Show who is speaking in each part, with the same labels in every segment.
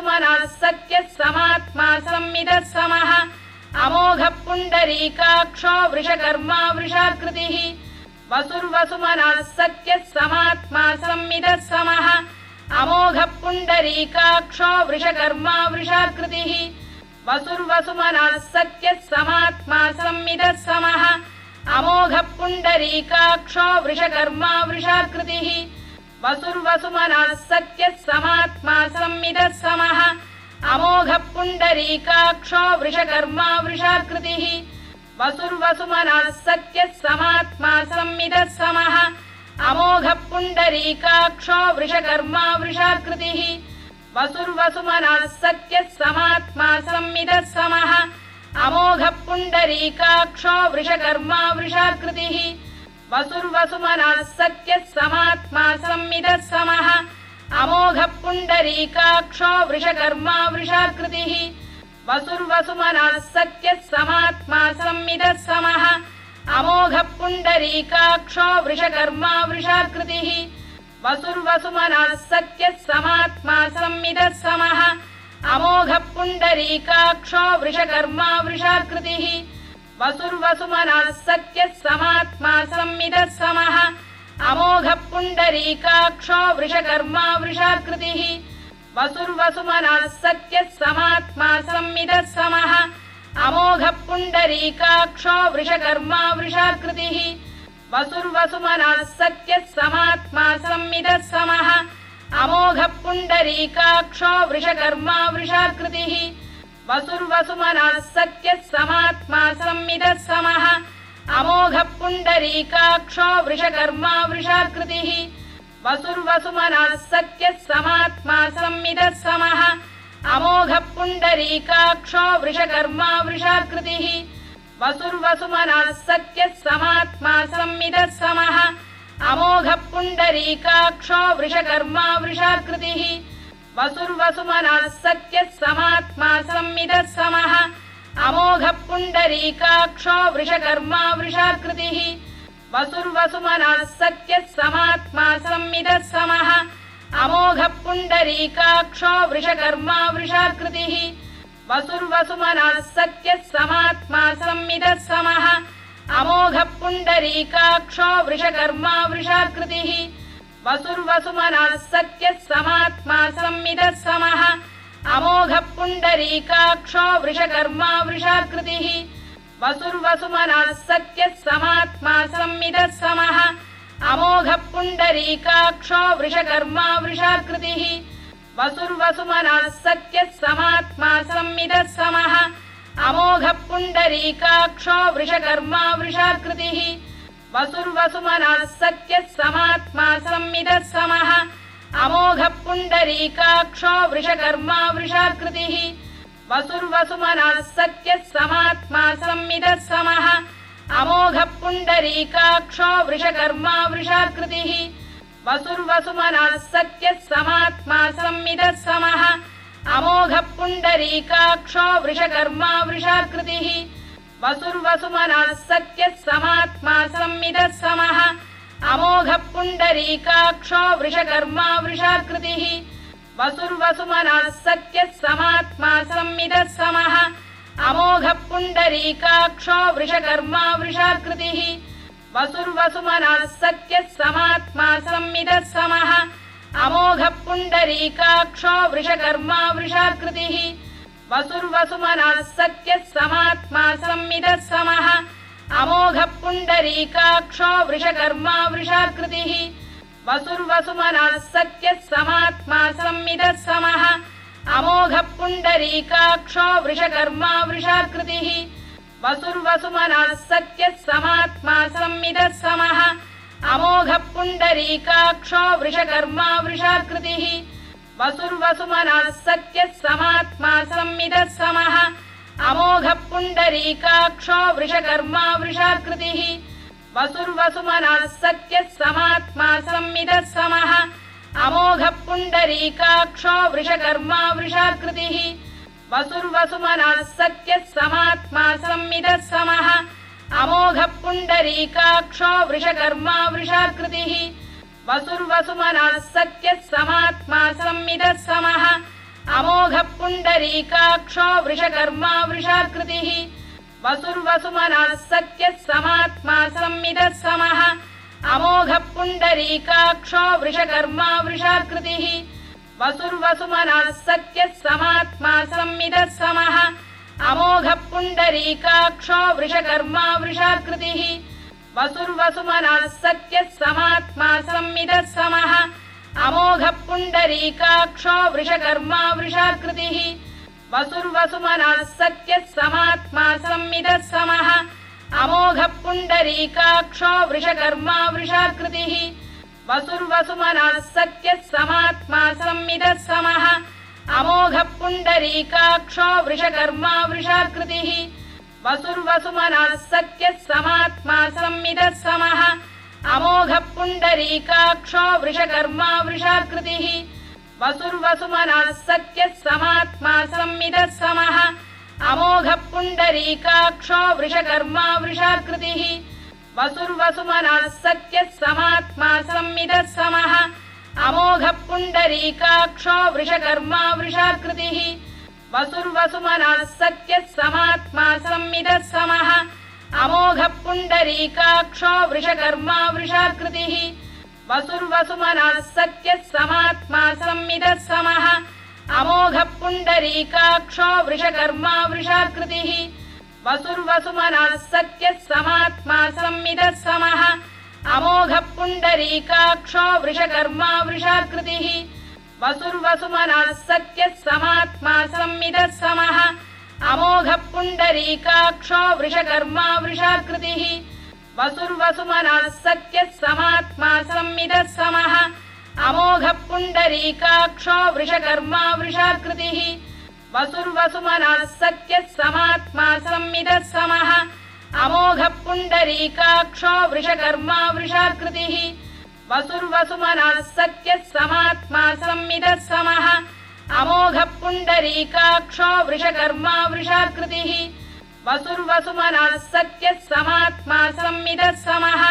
Speaker 1: वसुर्वसुमनः सत्यः समात्मा संविदः समः अमोघः पुण्डरीकाक्षो वृषकर्मा वृषाकृतिः वसुर्वसुमनः सत्यः समात्मा संविदः समः अमोघः पुण्डरीकाक्षो वृषकर्मा वृषाकृतिः वसुर्वसुमनः सत्यः समात्मा संविदः समः अमोघः पुण्डरीकाक्षो वृषकर्मा वृषाकृतिः वसुर्वसुमनः सत्यः समात्मा संविदः समः अमोघः पुण्डरीकाक्षो वृषकर्मा वृषाकृतिः वसुर्वसुमनः सत्यः समात्मा संविदः समः अमोघः पुण्डरीकाक्षो वृषकर्मा वृषाकृतिः वसुर्वसुमनः सत्यः समात्मा संविदः समः अमोघः पुण्डरीकाक्षो वृषकर्मा वृषाकृतिः वसुर्वसुमनः सत्यः समात्मा संविदः समः अमोघः पुण्डरीकाक्षो वृषकर्मा वृषाकृतिः वसुर्वसुमनः सत्यः समात्मा संविदः समः अमोघः पुण्डरीकाक्षो वृषकर्मा वृषाकृतिः वसुर्वसुमनः सत्यः समात्मा संविदः समः अमोघः पुण्डरीकाक्षो वृषकर्मा वृषाकृतिः वसुर्वसुमनः सत्यः समात्मा संविदः समः अमोघः पुण्डरीकाक्षो वृषकर्मा वृषाकृतिः वसुर्वसुमनः सत्यः समात्मा संविदः समः अमोघः पुण्डरीकाक्षो वृषकर्मा वृषाकृतिः वसुर्वसुमनः सत्यः समात्मा संविदः समः अमोघः पुण्डरीकाक्षो वृषकर्मा वृषाकृतिः वसुर्वसुमनः सत्यः समात्मा संविदः समः अमोघः पुण्डरीकाक्षो वृषकर्मा वृषाकृतिः वसुर्वसुमनः सत्यः समात्मा संविदः समः अमोघः पुण्डरीकाक्षो वृषकर्मा वृषाकृतिः वसुर्वसुमनः सत्यः समात्मा संविदः समः अमोघः पुण्डरीकाक्षो वृषकर्मा वृषाकृतिः वसुर्वसुमनः सत्यः समात्मा संविदः समः अमोघः पुण्डरीकाक्षो वृषकर्मा वृषाकृतिः वसुर्वसुमनः सत्यः समात्मा संविदः समः अमोघः पुण्डरीकाक्षो वृषकर्मा वृषाकृतिः वसुर्वसुमनः सत्यः समात्मा संविदः समः अमोघः पुण्डरीकाक्षो वृषकर्मा वृषाकृतिः वसुर्वसुमनः सत्यः समात्मा संविदः समः अमोघः पुण्डरीकाक्षो वृषकर्मा वृषाकृतिः वसुर्वसुमनः सत्यः समात्मा संविदः समः अमोघः पुण्डरीकाक्षो वृषकर्मा वृषाकृतिः वसुर्वसुमनः सत्यः समात्मा संविदः समः अमोघः पुण्डरीकाक्षो वृषकर्मा वृषाकृतिः वसुर्वसुमनः सत्यः समात्मा संविदः समः अमोघः पुण्डरीकाक्षो वृषकर्मा वृषाकृतिः वसुर्वसुमनः सत्यः समात्मा संविदः समः अमोघः पुण्डरीकाक्षो वृषकर्मा वृषाकृतिः वसुर्वसुमनः सत्यः समात्मा संविदः समः अमोघः पुण्डरीकाक्षो वृषकर्मा वृषाकृतिः वसुर्वसुमनः सत्यः समात्मा संविदः समः अमोघः पुण्डरीकाक्षो वृषकर्मा वृषाकृतिः वसुर्वसुमनः सत्यः समात्मा संविदः समः अमोघः पुण्डरीकाक्षो वृषकर्मा वृषाकृतिः वसुर्वसुमनः सत्यः समात्मा संविदः समः अमोघः पुण्डरीकाक्षो वृषकर्मा वृषाकृतिः वसुर्वसुमनः सत्यः समात्मा संविदः समः अमोघः पुण्डरीकाक्षो वृषकर्मा वृषाकृतिः वसुर्वसुमनः सत्यः समात्मा संविदः समः अमोघः पुण्डरीकाक्षो वृषकर्मा वृषाकृतिः वसुर्वसुमनः सत्यः समात्मा संविदः समः अमोघः पुण्डरीकाक्षो वृषकर्मा वृषाकृतिः वसुर्वसुमनः सत्यः समात्मा संविदः समः अमोघः पुण्डरीकाक्षो वृषकर्मा वृषाकृतिः वसुर्वसुमनः सत्यः समात्मा संविदः समः अमोघः पुण्डरीकाक्षो वृषकर्मा वृषाकृतिः वसुर्वसुमनः सत्यः समात्मा संविदः समः अमोघः पुण्डरीकाक्षो वृषकर्मा वृषाकृतिः वसुर्वसुमनः सत्यः समात्मा संविदः समः अमोघः पुण्डरीकाक्षो वृषकर्मा वृषाकृतिः वसुर्वसुमनः सत्यः समात्मा संविदः समः अमोघः पुण्डरीकाक्षो वृषकर्मा वृषाकृतिः वसुर्वसुमनः सत्यः समात्मा संविदः समः अमोघः पुण्डरीकाक्षो वृषकर्मा वृषाकृतिः वसुर्वसुमनः सत्यः समात्मा संविदः समः अमोघः पुण्डरीकाक्षो वृषकर्मा वृषाकृतिः वसुर्वसुमनः सत्यः समात्मा संविदः समः अमोघः पुण्डरीकाक्षो वृषकर्मा वृषाकृतिः वसुर्वसुमनः सत्यः समात्मा संविदः समः अमोघः पुण्डरीकाक्षो वृषकर्मा वृषाकृतिः वसुर्वसुमनः सत्यः समात्मा संविदः समः अमोघः पुण्डरीकाक्षो वृषकर्मा वृषाकृतिः वसुर्वसुमनः सत्यः समात्मा संविदः समः अमोघः पुण्डरीकाक्षो वृषकर्मा वृषाकृतिः वसुर्वसुमनः सत्यः समात्मा संविदः समः अमोघः पुण्डरीकाक्षो वृषकर्मा वृषाकृतिः वसुर्वसुमनः सत्यः समात्मा संविदः समः अमोघः पुण्डरीकाक्षो वृषकर्मा वृषाकृतिः वसुर्वसुमनः सत्यः समात्मा संविदः समः अमोघः पुण्डरीकाक्षो वृषकर्मा वृषाकृतिः वसुर्वसुमनः सत्यः समात्मा संविदः समः अमोघः पुण्डरीकाक्षो वृषकर्मा वृषाकृतिः वसुर्वसुमनः सत्यः समात्मा संविदः समः अमोघः पुण्डरीकाक्षो वृषकर्मा वृषाकृतिः वसुर्वसुमनः सत्यः समात्मा संविदः समः अमोघः पुण्डरीकाक्षो वृषकर्मा वृषाकृतिः वसुर्वसुमनः सत्यः समात्मा संविदः समः अमोघः पुण्डरीकाक्षो वृषकर्मा वृषाकृतिः वसुर्वसुमनः सत्यः समात्मा संविदः समः अमोघः पुण्डरीकाक्षो वृषकर्मा वृषाकृतिः वसुर्वसुमनः सत्यः समात्मा संविदः समः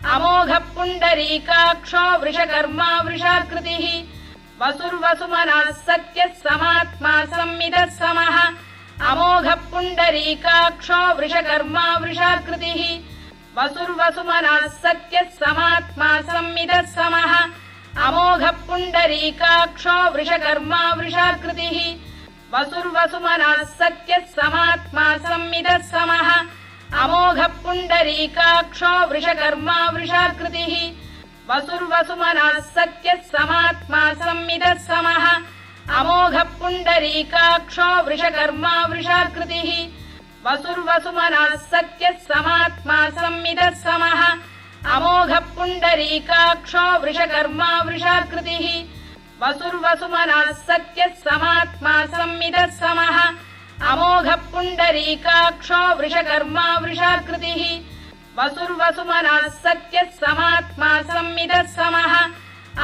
Speaker 1: अमोघः पुण्डरीकाक्षो वृषकर्मा वृषाकृतिः वसुर्वसुमनः सत्यः समात्मा संविदः समः अमोघः पुण्डरीकाक्षो वृषकर्मा वृषाकृतिः वसुर्वसुमनः सत्यः समात्मा संविदः समः अमोघः पुण्डरीकाक्षो वृषकर्मा वृषाकृतिः वसुर्वसुमनः सत्यः समात्मा संविदः समः अमोघः पुण्डरीकाक्षो वृषकर्मा वृषाकृतिः वसुर्वसुमनः सत्यः समात्मा संविदः समः अमोघः पुण्डरीकाक्षो वृषकर्मा वृषाकृतिः वसुर्वसुमनः सत्यः समात्मा संविदः समः अमोघः पुण्डरीकाक्षो वृषकर्मा वृषाकृतिः वसुर्वसुमनः सत्यः समात्मा संविदः समः अमोघः पुण्डरीकाक्षो वृषकर्मा वृषाकृतिः वसुर्वसुमनः सत्यः समात्मा संविदः समः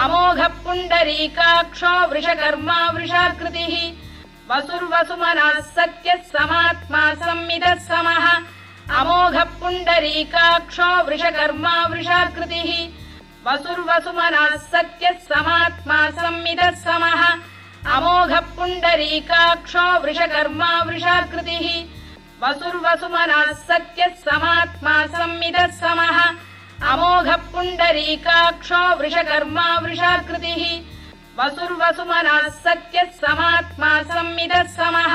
Speaker 1: अमोघः पुण्डरीकाक्षो वृषकर्मा वृषाकृतिः वसुर्वसुमनः सत्यः समात्मा संविदः समः अमोघः पुण्डरीकाक्षो वृषकर्मा वृषाकृतिः वसुर्वसुमनः सत्यः समात्मा संविदः समः अमोघः पुण्डरीकाक्षो वृषकर्मा वृषाकृतिः वसुर्वसुमनः सत्यः समात्मा संविदः समः अमोघः पुण्डरीकाक्षो वृषकर्मा वृषाकृतिः वसुर्वसुमनः सत्यः समात्मा संविदः समः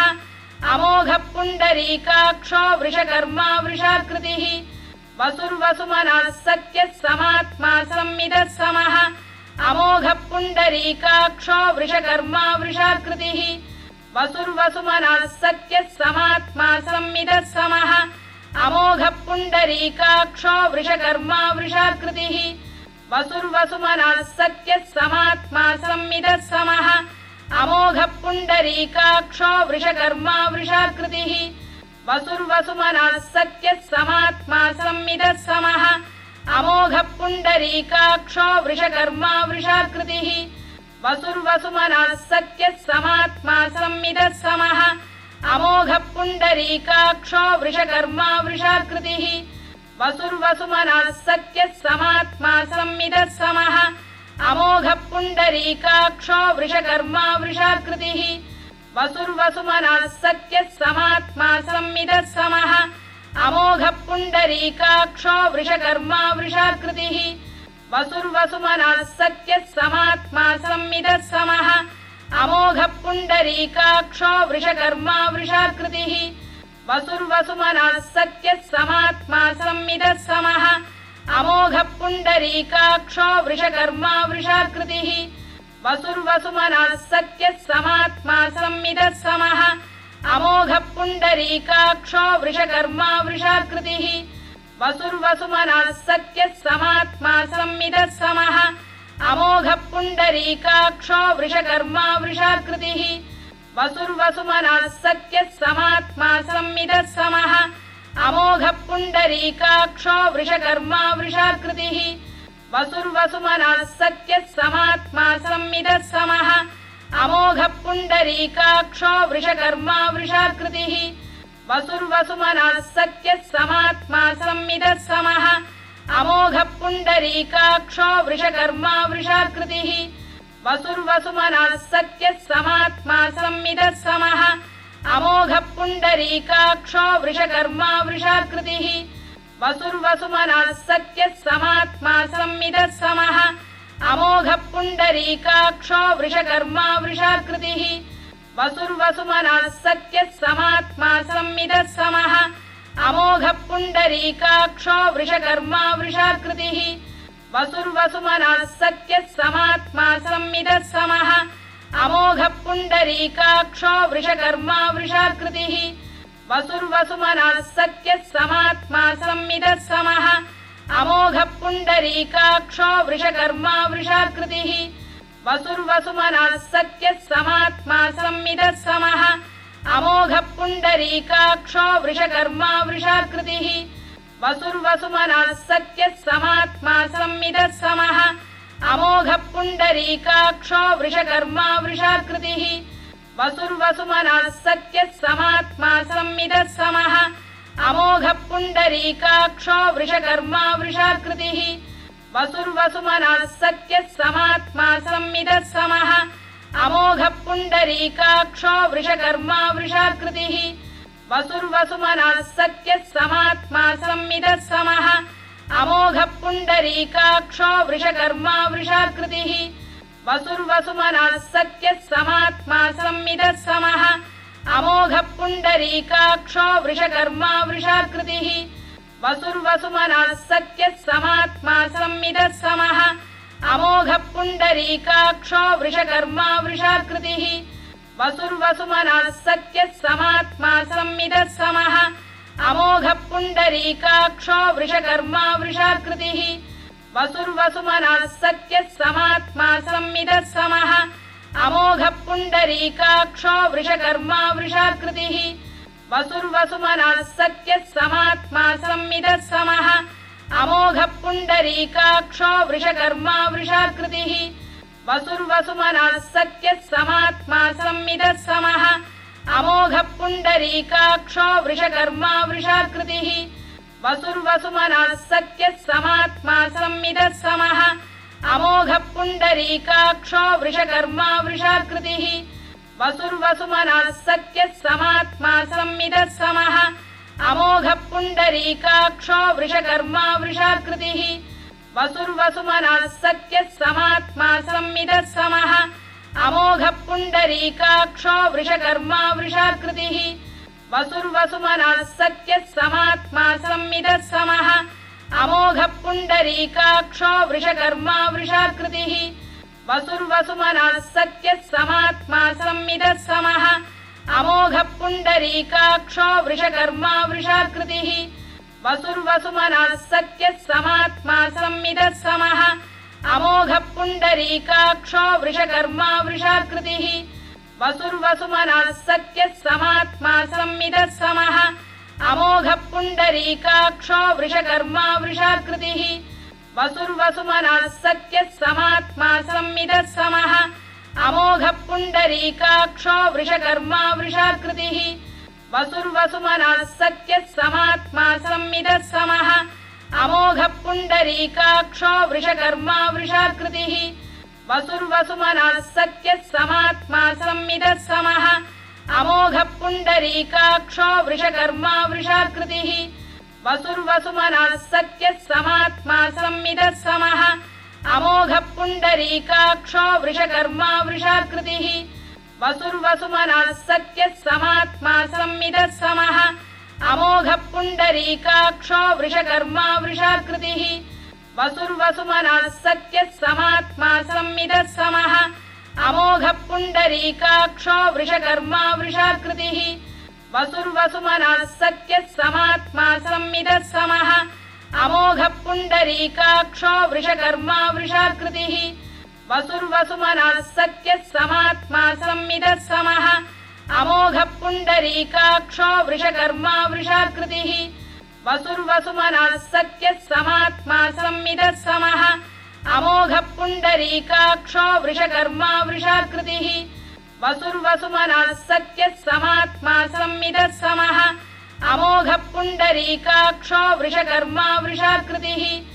Speaker 1: अमोघः पुण्डरीकाक्षो वृषकर्मा वृषाकृतिः वसुर्वसुमनः सत्यः समात्मा संविदः समः अमोघः पुण्डरीकाक्षो वृषकर्मा वृषाकृतिः वसुर्वसुमनः सत्यः समात्मा संविदः समः अमोघः पुण्डरीकाक्षो वृषकर्मा वृषाकृतिः वसुर्वसुमनः सत्यः समात्मा संविदः समः अमोघः पुण्डरीकाक्षो वृषकर्मा वृषाकृतिः वसुर्वसुमनः सत्यः समात्मा संविदः समः अमोघः पुण्डरीकाक्षो वृषकर्मा वृषाकृतिः वसुर्वसुमनः सत्यः समात्मा संविदः समः अमोघः पुण्डरीकाक्षो वृषकर्मा वृषाकृतिः वसुर्वसुमनः सत्यः समात्मा संविदः समः अमोघः पुण्डरीकाक्षो वृषकर्मा वृषाकृतिः वसुर्वसुमनः सत्यः समात्मा संविदः समः अमोघः पुण्डरीकाक्षो वृषकर्मा वृषाकृतिः वसुर्वसुमनः सत्यः समात्मा संविदः समः अमोघः पुण्डरीकाक्षो वृषकर्मा वृषाकृतिः वसुर्वसुमनः सत्यः समात्मा संविदः समः अमोघः पुण्डरीकाक्षो वृषकर्मा वृषाकृतिः वसुर्वसुमनः सत्यः समात्मा संविदः समः अमोघः पुण्डरीकाक्षो वृषकर्मा वृषाकृतिः वसुर्वसुमनः सत्यः समात्मा संविदः समः अमोघः पुण्डरीकाक्षो वृषकर्मा वृषाकृतिः वसुर्वसुमनः सत्यः समात्मा संविदः समः अमोघः पुण्डरीकाक्षो वृषकर्मा वृषाकृतिः वसुर्वसुमनः सत्यः समात्मा संविदः समः अमोघः पुण्डरीकाक्षो वृषकर्मा वृषाकृतिः वसुर्वसुमनः सत्यः समात्मा संविदः समः अमोघः पुण्डरीकाक्षो वृषकर्मा वृषाकृतिः वसुर्वसुमनः सत्यः समात्मा संविदः समः अमोघः पुण्डरीकाक्षो वृषकर्मा वृषाकृतिः वसुर्वसुमनः सत्यः समात्मा संविदः समः अमोघः पुण्डरीकाक्षो वृषकर्मा वृषाकृतिः वसुर्वसुमनः सत्यः समात्मा संविदः समः अमोघः पुण्डरीकाक्षो वृषकर्मा वृषाकृतिः वसुर्वसुमनः सत्यः समात्मा संविदः समः अमोघः पुण्डरीकाक्षो वृषकर्मा वृषाकृतिः वसुर्वसुमनः सत्यः समात्मा संविदः समः अमोघः पुण्डरीकाक्षो वृषकर्मा वृषाकृतिः वसुर्वसुमनः सत्यः समात्मा संविदः समः अमोघः पुण्डरीकाक्षो वृषकर्मा वृषाकृतिः वसुर्वसुमनः सत्यः समात्मा संविदः समः अमोघः पुण्डरीकाक्षो वृषकर्मा वृषाकृतिः वसुर्वसुमनः सत्यः समात्मा संविदः समः अमोघः पुण्डरीकाक्षो वृषकर्मा वृषाकृतिः वसुर्वसुमनः सत्यः समात्मा संविदः समः अमोघः पुण्डरीकाक्षो वृषकर्मा वृषाकृतिः वसुर्वसुमनः सत्यः समात्मा संविदः समः अमोघः पुण्डरीकाक्षो वृषकर्मा वृषाकृतिः वसुर्वसुमनः सत्यः समात्मा संविदः समः अमोघः पुण्डरीकाक्षो वृषकर्मा वृषाकृतिः वसुर्वसुमनः सत्यः समात्मा संविदः समः अमोघः पुण्डरीकाक्षो वृषकर्मा वृषाकृतिः वसुर्वसुमनः सत्यः समात्मा संविदः समः अमोघः पुण्डरीकाक्षो वृषकर्मा वृषाकृतिः वसुर्वसुमनः सत्यः समात्मा संविदः समः अमोघः पुण्डरीकाक्षो वृषकर्मा वृषाकृतिः वसुर्वसुमनः सत्यः समात्मा संविदः समः अमोघः पुण्डरीकाक्षो वृषकर्मा वृषाकृतिः वसुर्वसुमनः सत्यः समात्मा संविदः समः अमोघः पुण्डरीकाक्षो वृषकर्मा वृषाकृतिः वसुर्वसुमनः सत्यः समात्मा संविदः समः अमोघः पुण्डरीकाक्षो वृषकर्मा वृषाकृतिः वसुर्वसुमनः सत्यः समात्मा संविदः समः अमोघः पुण्डरीकाक्षो वृषकर्मा वृषाकृतिः वसुर्वसुमनः सत्यः समात्मा संविदः समः अमोघः पुण्डरीकाक्षो वृषकर्मा वृषाकृतिः वसुर्वसुमनः सत्यः समात्मा संविदः समः अमोघः पुण्डरीकाक्षो वृषकर्मा वृषाकृतिः वसुर्वसुमनः सत्यः समात्मा संविदः समः अमोघः पुण्डरीकाक्षो वृषकर्मा वृषाकृतिः वसुर्वसुमनः सत्यः समात्मा संविदः समः अमोघः पुण्डरीकाक्षो वृषकर्मा वृषाकृतिः वसुर्वसुमनः सत्यः समात्मा संविदः समः अमोघः पुण्डरीकाक्षो वृषकर्मा वृषाकृतिः वसुर्वसुमनः सत्यः समात्मा संविदः समः अमोघः पुण्डरीकाक्षो वृषकर्मा वृषाकृतिः वसुर्वसुमनः सत्यः समात्मा संविदः समः अमोघः पुण्डरीकाक्षो वृषकर्मा वृषाकृतिः वसुर्वसुमनः सत्यः समात्मा संविदः समः अमोघः पुण्डरीकाक्षो वृषकर्मा वृषाकृतिः वसुर्वसुमनः सत्यः समात्मा संविदः समः अमोघः पुण्डरीकाक्षो वृषकर्मा वृषाकृतिः वसुर्वसुमनः सत्यः समात्मा संविदः समः अमोघः पुण्डरीकाक्षो वृषकर्मा वृषाकृतिः वसुर्वसुमनः सत्यः समात्मा संविदः समः अमोघः पुण्डरीकाक्षो वृषकर्मा वृषाकृतिः वसुर्वसुमनः सत्यः समात्मा संविदः समः अमोघः पुण्डरीकाक्षो वृषकर्मा वृषाकृतिः वसुर्वसुमनः सत्यः समात्मा संविदः समः अमोघः पुण्डरीकाक्षो वृषकर्मा वृषाकृतिः वसुर्वसुमनः सत्यः समात्मा संविदः समः अमोघः पुण्डरीकाक्षो वृषकर्मा वृषाकृतिः वसुर्वसुमनः सत्यः समात्मा संविदः समः अमोघः पुण्डरीकाक्षो वृषकर्मा वृषाकृतिः